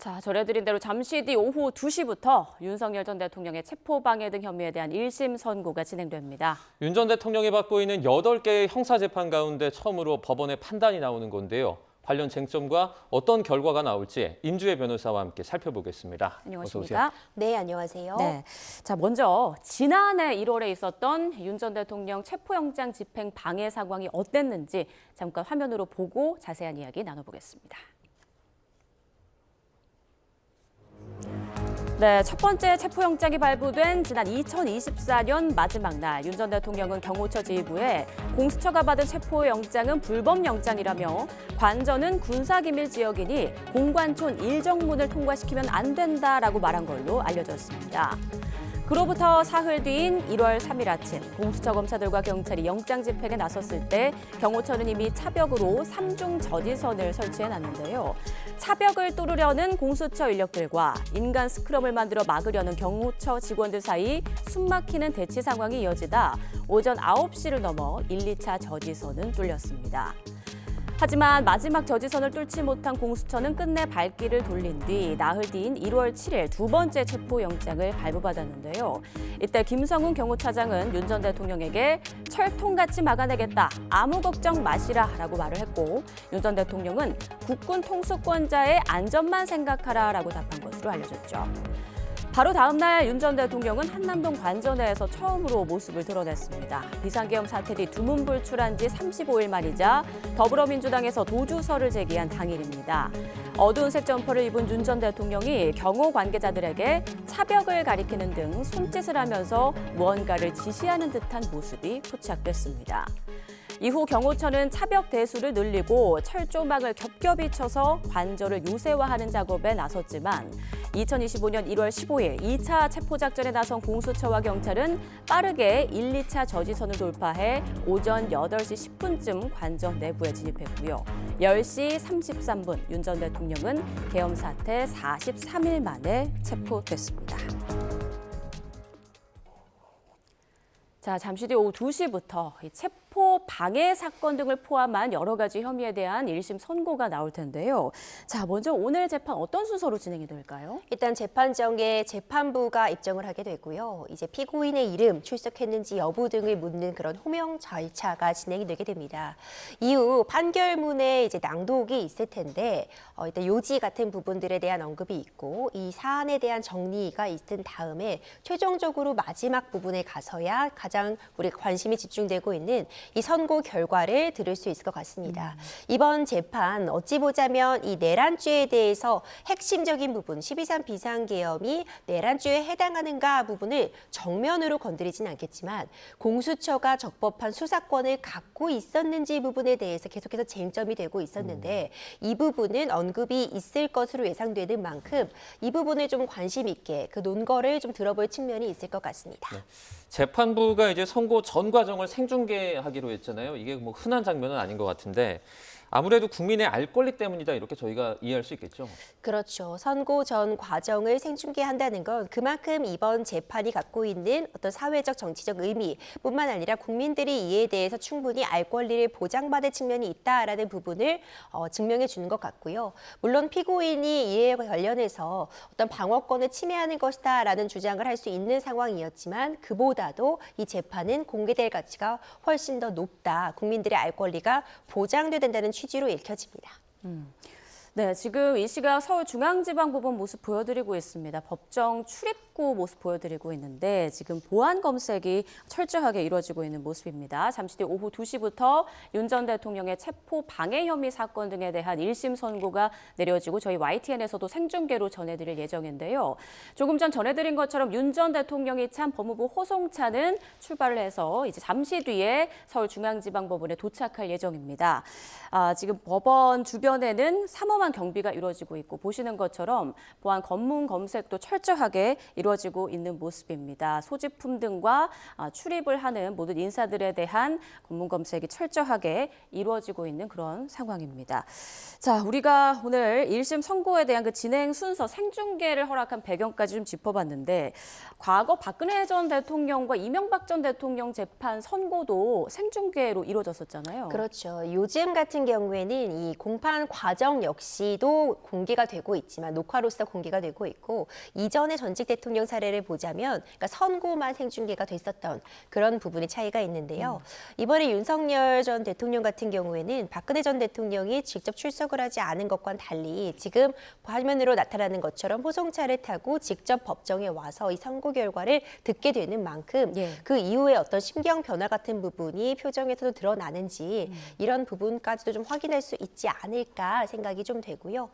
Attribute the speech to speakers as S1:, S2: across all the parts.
S1: 자, 전해드린 대로 잠시 뒤 오후 2시부터 윤석열 전 대통령의 체포방해 등 혐의에 대한 1심 선고가 진행됩니다.
S2: 윤 전 대통령이 받고 있는 8개의 형사재판 가운데 처음으로 법원의 판단이 나오는 건데요. 관련 쟁점과 어떤 결과가 나올지 임주혜 변호사와 함께 살펴보겠습니다.
S1: 안녕하십니까?
S3: 네, 안녕하세요.
S1: 네. 자, 먼저 지난해 1월에 있었던 윤 전 대통령 체포영장 집행 방해 상황이 어땠는지 잠깐 화면으로 보고 자세한 이야기 나눠보겠습니다. 네, 첫 번째 체포영장이 발부된 지난 2024년 마지막 날 윤 전 대통령은 경호처 지휘부에 공수처가 받은 체포영장은 불법영장이라며 관저는 군사기밀 지역이니 공관촌 일정문을 통과시키면 안 된다라고 말한 걸로 알려졌습니다. 그로부터 사흘 뒤인 1월 3일 아침 공수처 검사들과 경찰이 영장 집행에 나섰을 때 경호처는 이미 차벽으로 3중 저지선을 설치해놨는데요. 차벽을 뚫으려는 공수처 인력들과 인간 스크럼을 만들어 막으려는 경호처 직원들 사이 숨막히는 대치 상황이 이어지다 오전 9시를 넘어 1, 2차 저지선은 뚫렸습니다. 하지만 마지막 저지선을 뚫지 못한 공수처는 끝내 발길을 돌린 뒤 나흘 뒤인 1월 7일 두 번째 체포영장을 발부받았는데요. 이때 김성훈 경호차장은 윤 전 대통령에게 철통같이 막아내겠다, 아무 걱정 마시라라고 말을 했고 윤 전 대통령은 국군 통수권자의 안전만 생각하라라고 답한 것으로 알려졌죠. 바로 다음 날 윤 전 대통령은 한남동 관저내에서 처음으로 모습을 드러냈습니다. 비상계엄 사태 뒤 두문불출한 지 35일 만이자 더불어민주당에서 도주서를 제기한 당일입니다. 어두운색 점퍼를 입은 윤 전 대통령이 경호 관계자들에게 차벽을 가리키는 등 손짓을 하면서 무언가를 지시하는 듯한 모습이 포착됐습니다. 이후 경호처는 차벽 대수를 늘리고 철조망을 겹겹이 쳐서 관저를 요새화하는 작업에 나섰지만 2025년 1월 15일 2차 체포작전에 나선 공수처와 경찰은 빠르게 1, 2차 저지선을 돌파해 오전 8시 10분쯤 관저 내부에 진입했고요. 10시 33분 윤 전 대통령은 계엄 사태 43일 만에 체포됐습니다. 자, 잠시 뒤 오후 2시부터 체포 방해 사건 등을 포함한 여러 가지 혐의에 대한 1심 선고가 나올 텐데요. 자, 먼저 오늘 재판 어떤 순서로 진행이 될까요?
S3: 일단 재판정에 재판부가 입정을 하게 되고요. 이제 피고인의 이름, 출석했는지 여부 등을 묻는 그런 호명 절차가 진행이 되게 됩니다. 이후 판결문에 이제 낭독이 있을 텐데 일단 요지 같은 부분들에 대한 언급이 있고 이 사안에 대한 정리가 있은 다음에 최종적으로 마지막 부분에 가서야 가장 우리가 관심이 집중되고 있는 이 선고 결과를 들을 수 있을 것 같습니다. 이번 재판 어찌 보자면 이 내란죄에 대해서 핵심적인 부분, 12.3 비상계엄이 내란죄에 해당하는가 부분을 정면으로 건드리진 않겠지만 공수처가 적법한 수사권을 갖고 있었는지 부분에 대해서 계속해서 쟁점이 되고 있었는데 이 부분은 언급이 있을 것으로 예상되는 만큼 이 부분을 좀 관심 있게 그 논거를 좀 들어볼 측면이 있을 것 같습니다.
S2: 네. 재판부가 이제 선고 전 과정을 생중계하기로 했잖아요. 이게 뭐 흔한 장면은 아닌 것 같은데 아무래도 국민의 알 권리 때문이다 이렇게 저희가 이해할 수 있겠죠.
S3: 그렇죠. 선고 전 과정을 생중계한다는 건 그만큼 이번 재판이 갖고 있는 어떤 사회적 정치적 의미뿐만 아니라 국민들이 이에 대해서 충분히 알 권리를 보장받을 측면이 있다라는 부분을 증명해 주는 것 같고요. 물론 피고인이 이에 관련해서 어떤 방어권을 침해하는 것이다라는 주장을 할 수 있는 상황이었지만 그보다도 이 재판은 공개될 가치가 훨씬 더 높다. 국민들의 알 권리가 보장돼야 된다는 취지로 읽혀집니다.
S1: 네, 지금 이 시각 서울중앙지방법원 모습 보여드리고 있습니다. 법정 출입구 모습 보여드리고 있는데 지금 보안 검색이 철저하게 이루어지고 있는 모습입니다. 잠시 뒤 오후 2시부터 윤 전 대통령의 체포 방해 혐의 사건 등에 대한 1심 선고가 내려지고 저희 YTN에서도 생중계로 전해드릴 예정인데요. 조금 전 전해드린 것처럼 윤 전 대통령이 찬 법무부 호송차는 출발을 해서 이제 잠시 뒤에 서울중앙지방법원에 도착할 예정입니다. 지금 법원 주변에는 삼엄한 경비가 이루어지고 있고 보시는 것처럼 보안 검문 검색도 철저하게 이루어지고 있는 모습입니다. 소지품 등과 출입을 하는 모든 인사들에 대한 검문 검색이 철저하게 이루어지고 있는 그런 상황입니다. 자, 우리가 오늘 1심 선고에 대한 그 진행 순서 생중계를 허락한 배경까지 좀 짚어봤는데 과거 박근혜 전 대통령과 이명박 전 대통령 재판 선고도 생중계로 이루어졌었잖아요.
S3: 그렇죠. 요즘 같은 경우에는 이 공판 과정 역시 당시도 공개가 되고 있지만 녹화로서 공개가 되고 있고 이전의 전직 대통령 사례를 보자면 그러니까 선고만 생중계가 됐었던 그런 부분의 차이가 있는데요. 이번에 윤석열 전 대통령 같은 경우에는 박근혜 전 대통령이 직접 출석을 하지 않은 것과는 달리 지금 화면으로 나타나는 것처럼 호송차를 타고 직접 법정에 와서 이 선고 결과를 듣게 되는 만큼
S1: 예.
S3: 그 이후에 어떤 심경 변화 같은 부분이 표정에서도 드러나는지 이런 부분까지도 좀 확인할 수 있지 않을까 생각이 좀 되고요.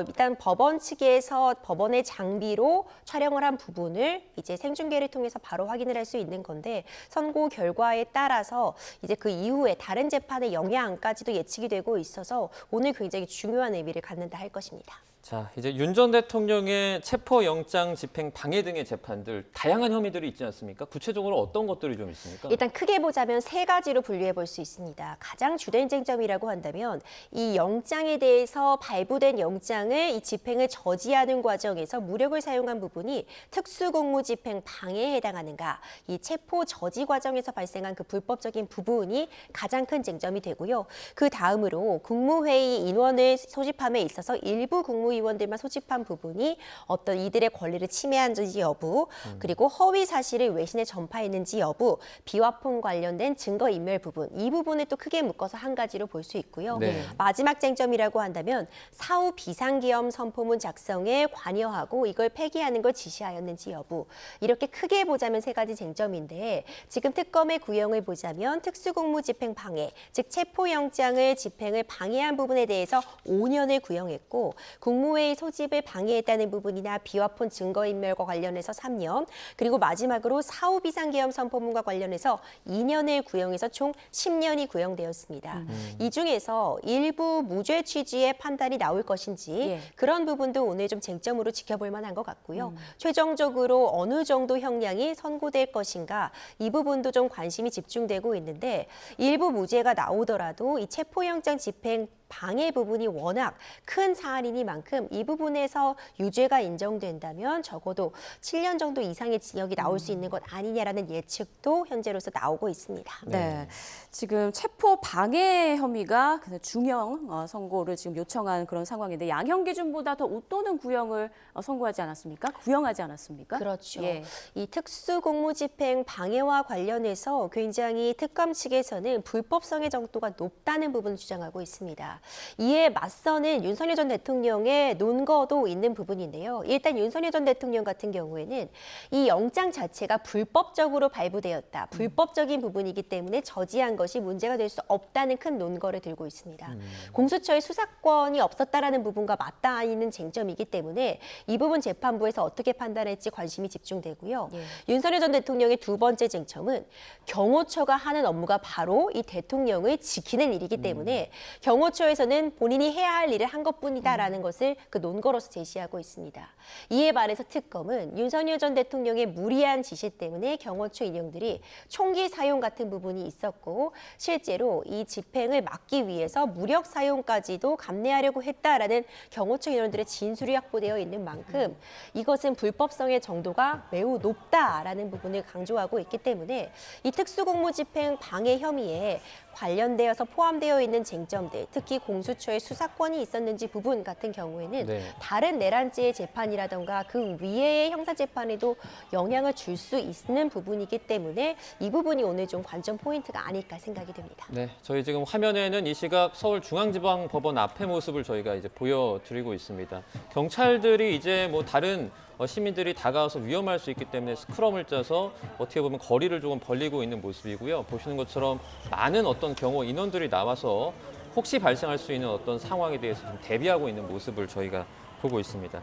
S3: 일단 법원 측에서 법원의 장비로 촬영을 한 부분을 이제 생중계를 통해서 바로 확인을 할 수 있는 건데 선고 결과에 따라서 이제 그 이후에 다른 재판의 영향까지도 예측이 되고 있어서 오늘 굉장히 중요한 의미를 갖는다 할 것입니다.
S2: 자, 이제 윤 전 대통령의 체포영장 집행 방해 등의 재판들 다양한 혐의들이 있지 않습니까? 구체적으로 어떤 것들이 좀 있습니까?
S3: 일단 크게 보자면 세 가지로 분류해 볼 수 있습니다. 가장 주된 쟁점이라고 한다면 이 영장에 대해서 발부된 영장을 이 집행을 저지하는 과정에서 무력을 사용한 부분이 특수공무집행 방해에 해당하는가, 이 체포 저지 과정에서 발생한 그 불법적인 부분이 가장 큰 쟁점이 되고요. 그 다음으로 국무회의 인원을 소집함에 있어서 일부 국무위원들만 소집한 부분이 어떤 이들의 권리를 침해한지 여부, 그리고 허위 사실을 외신에 전파했는지 여부, 비화폰 관련된 증거인멸 부분, 이 부분을 또 크게 묶어서 한 가지로 볼 수 있고요.
S2: 네.
S3: 마지막 쟁점이라고 한다면 사후 비상계엄 선포문 작성에 관여하고 이걸 폐기하는 걸 지시하였는지 여부, 이렇게 크게 보자면 세 가지 쟁점인데 지금 특검의 구형을 보자면 특수공무집행 방해, 즉 체포영장을 집행을 방해한 부분에 대해서 5년을 구형했고 국무회의 소집을 방해했다는 부분이나 비화폰 증거인멸과 관련해서 3년, 그리고 마지막으로 사후 비상계엄 선포문과 관련해서 2년을 구형해서 총 10년이 구형되었습니다. 이 중에서 일부 무죄 취지의 판단이 나올 것인지
S1: 예.
S3: 그런 부분도 오늘 좀 쟁점으로 지켜볼 만한 것 같고요. 최종적으로 어느 정도 형량이 선고될 것인가, 이 부분도 좀 관심이 집중되고 있는데 일부 무죄가 나오더라도 이 체포영장 집행 방해 부분이 워낙 큰 사안이니만큼 이 부분에서 유죄가 인정된다면 적어도 7년 정도 이상의 징역이 나올 수 있는 것 아니냐라는 예측도 현재로서 나오고 있습니다.
S1: 네. 지금 체포 방해 혐의가 중형 선고를 지금 요청한 그런 상황인데 양형 기준보다 더 웃도는 구형을 선고하지 않았습니까? 구형하지 않았습니까?
S3: 그렇죠.
S1: 예.
S3: 이 특수공무집행 방해와 관련해서 굉장히 특검 측에서는 불법성의 정도가 높다는 부분을 주장하고 있습니다. 이에 맞서는 윤석열 전 대통령의 논거도 있는 부분인데요. 일단 윤석열 전 대통령 같은 경우에는 이 영장 자체가 불법적으로 발부되었다. 불법적인 부분이기 때문에 저지한 것이 문제가 될 수 없다는 큰 논거를 들고 있습니다. 공수처의 수사권이 없었다라는 부분과 맞닿아있는 쟁점이기 때문에 이 부분 재판부에서 어떻게 판단할지 관심이 집중되고요.
S1: 예.
S3: 윤석열 전 대통령의 두 번째 쟁점은 경호처가 하는 업무가 바로 이 대통령을 지키는 일이기 때문에 경호처에서는 본인이 해야 할 일을 한 것뿐이다라는 것을 그 논거로서 제시하고 있습니다. 이에 반해서 특검은 윤석열 전 대통령의 무리한 지시 때문에 경호처 인력들이 총기 사용 같은 부분이 있었고 실제로 이 집행을 막기 위해서 무력 사용까지도 감내하려고 했다라는 경호처 인원들의 진술이 확보되어 있는 만큼 이것은 불법성의 정도가 매우 높다라는 부분을 강조하고 있기 때문에 이 특수공무집행 방해 혐의에 관련되어서 포함되어 있는 쟁점들, 특히 공수처의 수사권이 있었는지 부분 같은 경우에는
S2: 네.
S3: 다른 내란죄의 재판이라던가 그 위에의 형사재판에도 영향을 줄 수 있는 부분이기 때문에 이 부분이 오늘 좀 관전 포인트가 아닐까 생각이 됩니다.
S2: 네, 저희 지금 화면에는 이 시각 서울중앙지방법원 앞의 모습을 저희가 이제 보여드리고 있습니다. 경찰들이 이제 뭐 다른 시민들이 다가와서 위험할 수 있기 때문에 스크럼을 짜서 어떻게 보면 거리를 조금 벌리고 있는 모습이고요. 보시는 것처럼 많은 어떤 경호 인원들이 나와서 혹시 발생할 수 있는 어떤 상황에 대해서 좀 대비하고 있는 모습을 저희가 보고 있습니다.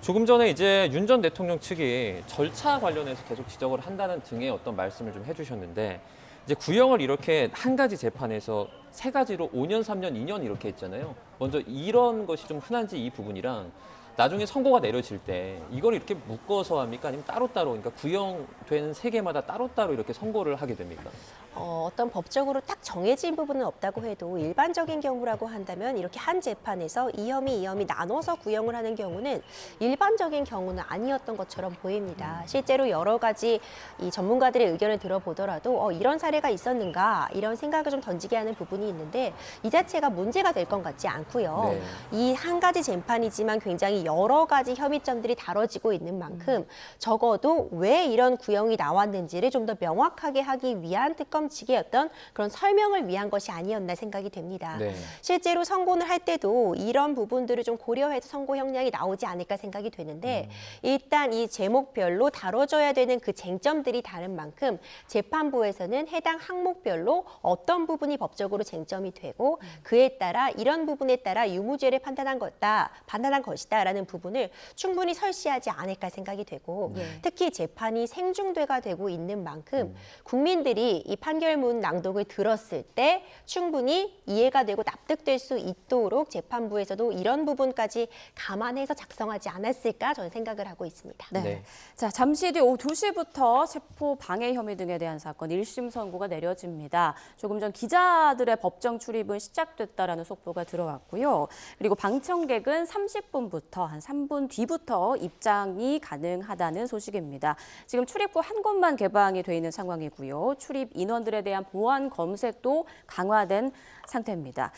S2: 조금 전에 이제 윤 전 대통령 측이 절차 관련해서 계속 지적을 한다는 등의 어떤 말씀을 좀 해주셨는데 이제 구형을 이렇게 한 가지 재판에서 세 가지로 5년, 3년, 2년 이렇게 했잖아요. 먼저 이런 것이 좀 흔한지 이 부분이랑 나중에 선고가 내려질 때 이걸 이렇게 묶어서 합니까? 아니면 따로따로, 그러니까 구형되는 세 개마다 따로따로 이렇게 선고를 하게 됩니까?
S3: 어떤 법적으로 딱 정해진 부분은 없다고 해도 일반적인 경우라고 한다면 이렇게 한 재판에서 이 혐의 나눠서 구형을 하는 경우는 일반적인 경우는 아니었던 것처럼 보입니다. 실제로 여러 가지 이 전문가들의 의견을 들어보더라도 이런 사례가 있었는가 이런 생각을 좀 던지게 하는 부분이 있는데 이 자체가 문제가 될 것 같지 않고요.
S2: 네.
S3: 이 한 가지 재판이지만 굉장히 여러 가지 혐의점들이 다뤄지고 있는 만큼 적어도 왜 이런 구형이 나왔는지를 좀 더 명확하게 하기 위한 특검 측의 어떤 그런 설명을 위한 것이 아니었나 생각이 됩니다.
S2: 네.
S3: 실제로 선고를 할 때도 이런 부분들을 좀 고려해서 선고 형량이 나오지 않을까 생각이 되는데 일단 이 제목별로 다뤄져야 되는 그 쟁점들이 다른 만큼 재판부에서는 해당 항목별로 어떤 부분이 법적으로 쟁점이 되고 그에 따라 이런 부분에 따라 유무죄를 판단한 것이다라는 부분을 충분히 설시하지 않을까 생각이 되고 특히 재판이 생중계가 되고 있는 만큼 국민들이 이 판결문 낭독을 들었을 때 충분히 이해가 되고 납득될 수 있도록 재판부에서도 이런 부분까지 감안해서 작성하지 않았을까 저는 생각을 하고 있습니다.
S1: 네.
S2: 네.
S1: 자, 잠시 뒤 오후 2시부터 체포 방해 혐의 등에 대한 사건 1심 선고가 내려집니다. 조금 전 기자들의 법정 출입은 시작됐다라는 속보가 들어왔고요. 그리고 방청객은 30분부터 한 3분 뒤부터 입장이 가능하다는 소식입니다. 지금 출입구 한 곳만 개방이 돼 있는 상황이고요. 출입 인원들에 대한 보안 검색도 강화된 상태입니다.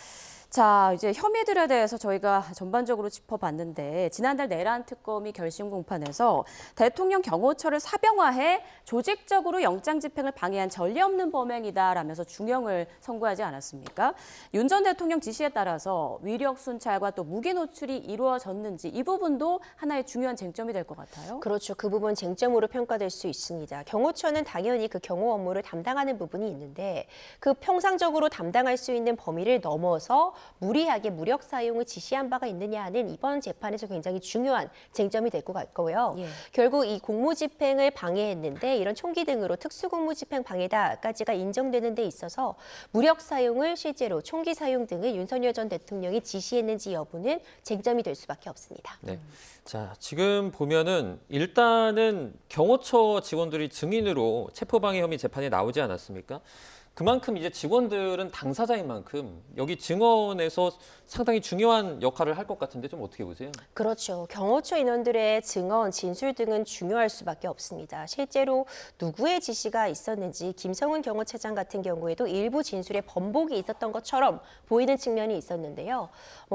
S1: 자, 이제 혐의들에 대해서 저희가 전반적으로 짚어봤는데 지난달 내란 특검이 결심 공판에서 대통령 경호처를 사병화해 조직적으로 영장 집행을 방해한 전례 없는 범행이다라면서 중형을 선고하지 않았습니까? 윤 전 대통령 지시에 따라서 위력 순찰과 또 무기 노출이 이루어졌는지 이 부분도 하나의 중요한 쟁점이 될 것 같아요.
S3: 그렇죠. 그 부분 쟁점으로 평가될 수 있습니다. 경호처는 당연히 그 경호 업무를 담당하는 부분이 있는데 그 평상적으로 담당할 수 있는 범위를 넘어서 무리하게 무력 사용을 지시한 바가 있느냐 하는 이번 재판에서 굉장히 중요한 쟁점이 될 것 같고요. 결국 이 공무집행을 방해했는데 이런 총기 등으로 특수공무집행 방해다까지가 인정되는 데 있어서 무력 사용을 실제로 총기 사용 등을 윤석열 전 대통령이 지시했는지 여부는 쟁점이 될 수밖에 없습니다.
S2: 네. 자, 지금 보면은 일단은 경호처 직원들이 증인으로 체포방해 혐의 재판에 나오지 않았습니까? 그만큼 이제 직원들은 당사자인 만큼 여기 증언에서 상당히 중요한 역할을 할 것 같은데 좀 어떻게 보세요?
S3: 그렇죠. 경호처 인원들의 증언, 진술 등은 중요할 수밖에 없습니다. 실제로 누구의 지시가 있었는지 김성은 경호처장 같은 경우에도 일부 진술에 번복이 있었던 것처럼 보이는 측면이 있었는데요.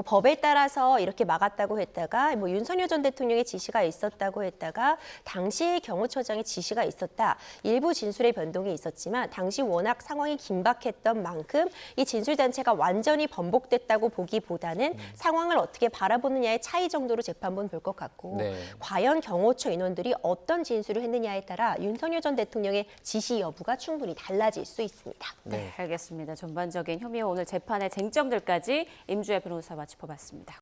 S3: 법에 따라서 이렇게 막았다고 했다가 윤석열 전 대통령의 지시가 있었다고 했다가 당시 경호처장의 지시가 있었다. 일부 진술의 변동이 있었지만 당시 워낙 상황이 긴박했던 만큼 이 진술 자체가 완전히 번복됐다고 보기보다는 상황을 어떻게 바라보느냐의 차이 정도로 재판부는 볼 것 같고 과연 경호처 인원들이 어떤 진술을 했느냐에 따라 윤석열 전 대통령의 지시 여부가 충분히 달라질 수 있습니다.
S1: 네, 알겠습니다. 전반적인 혐의와 오늘 재판의 쟁점들까지 임주혜 변호사와 짚어봤습니다.